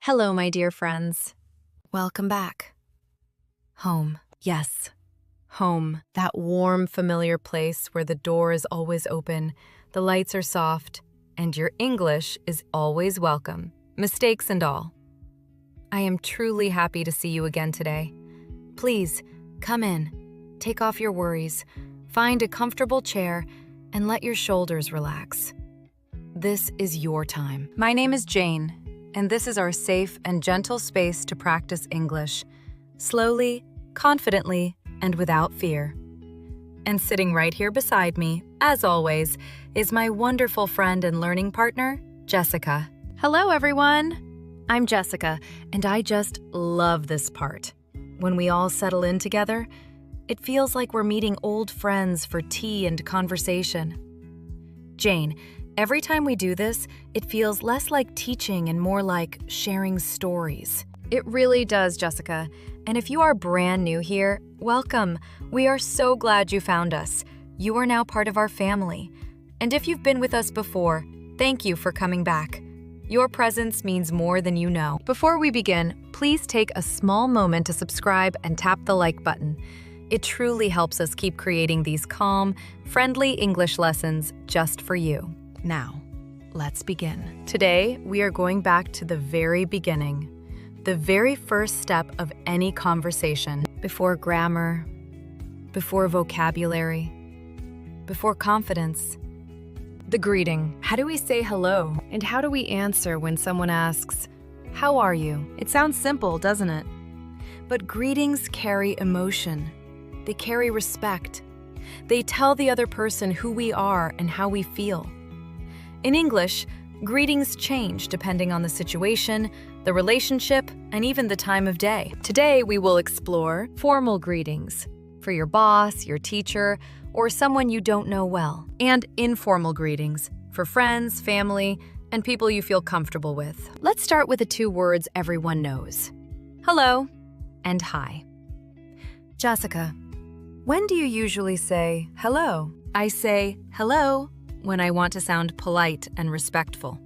Hello, my dear friends. Welcome back. Home. Yes, home. That warm, familiar place where the door is always open, the lights are soft, and your English is always welcome, mistakes and all. I am truly happy to see you again today. Please, come in, take off your worries, find a comfortable chair, and let your shoulders relax. This is your time. My name is Jane, and this is our safe and gentle space to practice English, slowly, confidently, and without fear. And sitting right here beside me, as always, is my wonderful friend and learning partner, Jessica. Hello, everyone. I'm Jessica, and I just love this part. When we all settle in together, it feels like we're meeting old friends for tea and conversation. Jane, every time we do this, it feels less like teaching and more like sharing stories. It really does, Jessica. And if you are brand new here, welcome. We are so glad you found us. You are now part of our family. And if you've been with us before, thank you for coming back. Your presence means more than you know. Before we begin, please take a small moment to subscribe and tap the like button. It truly helps us keep creating these calm, friendly English lessons just for you. Now, let's begin. Today, we are going back to the very beginning, the very first step of any conversation, before grammar, before vocabulary, before confidence. The greeting. How do we say hello? And how do we answer when someone asks, "How are you?" It sounds simple, doesn't it? But greetings carry emotion. They carry respect. They tell the other person who we are and how we feel. In English, greetings change depending on the situation, the relationship, and even the time of day. Today, we will explore formal greetings for your boss, your teacher, or someone you don't know well, and informal greetings for friends, family, and people you feel comfortable with. Let's start with the two words everyone knows: hello and hi. Jessica, when do you usually say hello? I say hello when I want to sound polite and respectful.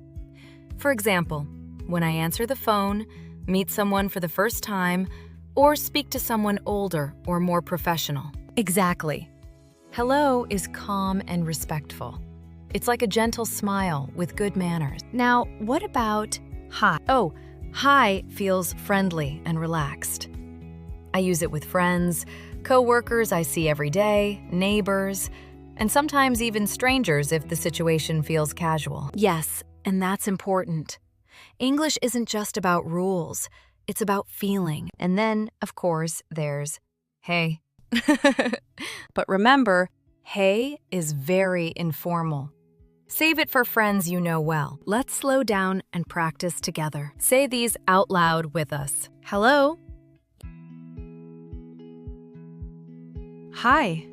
For example, when I answer the phone, meet someone for the first time, or speak to someone older or more professional. Exactly. Hello is calm and respectful. It's like a gentle smile with good manners. Now, what about hi? Oh, hi feels friendly and relaxed. I use it with friends, co-workers I see every day, neighbors, and sometimes even strangers if the situation feels casual. Yes, and that's important. English isn't just about rules, it's about feeling. And then, of course, there's hey. But remember, hey is very informal. Save it for friends you know well. Let's slow down and practice together. Say these out loud with us. Hello. Hi.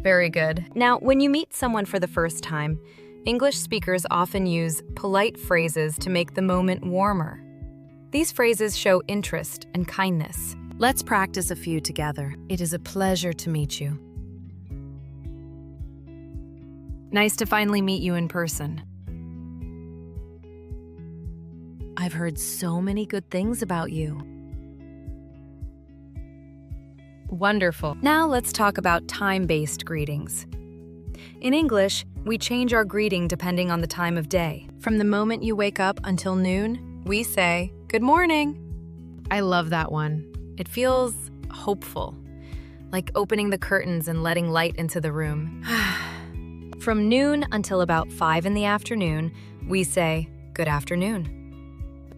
Very good. Now, when you meet someone for the first time, English speakers often use polite phrases to make the moment warmer. These phrases show interest and kindness. Let's practice a few together. It is a pleasure to meet you. Nice to finally meet you in person. I've heard so many good things about you. Wonderful. Now let's talk about time-based greetings. In English, we change our greeting depending on the time of day. From the moment you wake up until noon, we say, "Good morning." I love that one. It feels hopeful, like opening the curtains and letting light into the room. From noon until about 5 in the afternoon, we say, "Good afternoon."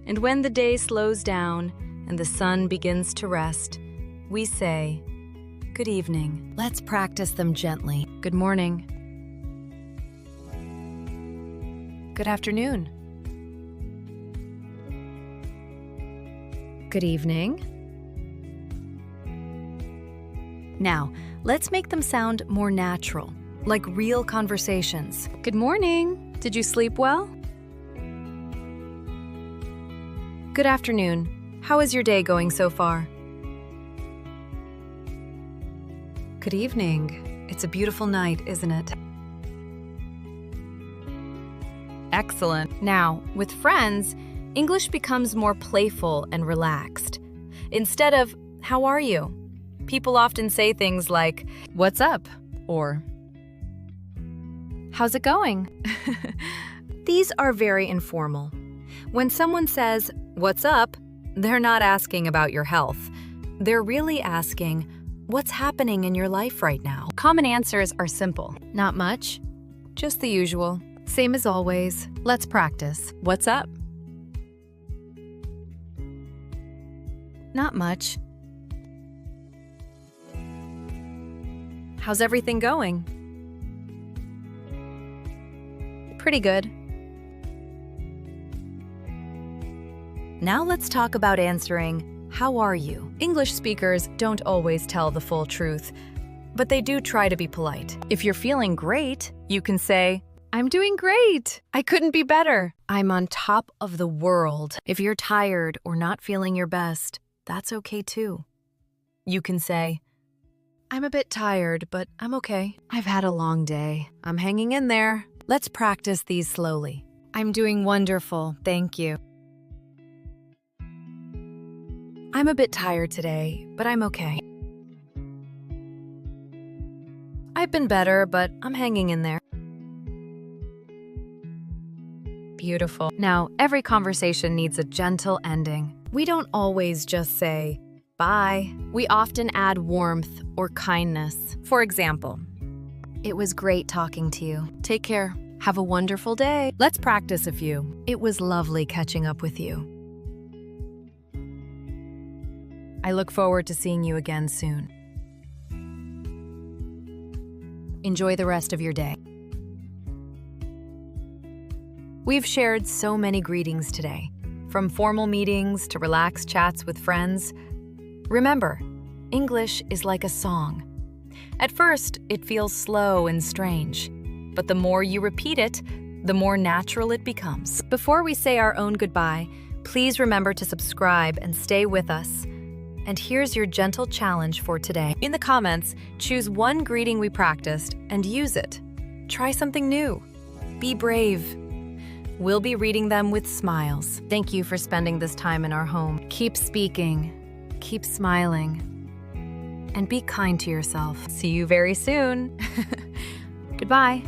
And when the day slows down and the sun begins to rest, we say, "Good evening." Let's practice them gently. Good morning. Good afternoon. Good evening. Now, let's make them sound more natural, like real conversations. Good morning. Did you sleep well? Good afternoon. How is your day going so far? Good evening. It's a beautiful night, isn't it? Excellent. Now, with friends, English becomes more playful and relaxed. Instead of, "How are you?" people often say things like, "What's up?" or "How's it going?" These are very informal. When someone says, "What's up?" they're not asking about your health. They're really asking, "What's happening in your life right now?" Common answers are simple. Not much. Just the usual. Same as always. Let's practice. What's up? Not much. How's everything going? Pretty good. Now let's talk about answering, "How are you?" English speakers don't always tell the full truth, but they do try to be polite. If you're feeling great, you can say, "I'm doing great. I couldn't be better. I'm on top of the world." If you're tired or not feeling your best, that's okay too. You can say, "I'm a bit tired, but I'm okay. I've had a long day. I'm hanging in there." Let's practice these slowly. "I'm doing wonderful, thank you." "I'm a bit tired today, but I'm okay. I've been better, but I'm hanging in there." Beautiful. Now, every conversation needs a gentle ending. We don't always just say, "Bye." We often add warmth or kindness. For example, "It was great talking to you. Take care. Have a wonderful day." Let's practice a few. "It was lovely catching up with you. I look forward to seeing you again soon." Enjoy the rest of your day. We've shared so many greetings today, from formal meetings to relaxed chats with friends. Remember, English is like a song. At first, it feels slow and strange, but the more you repeat it, the more natural it becomes. Before we say our own goodbye, please remember to subscribe and stay with us. And here's your gentle challenge for today. In the comments, choose one greeting we practiced and use it. Try something new. Be brave. We'll be reading them with smiles. Thank you for spending this time in our home. Keep speaking, keep smiling, and be kind to yourself. See you very soon. Goodbye.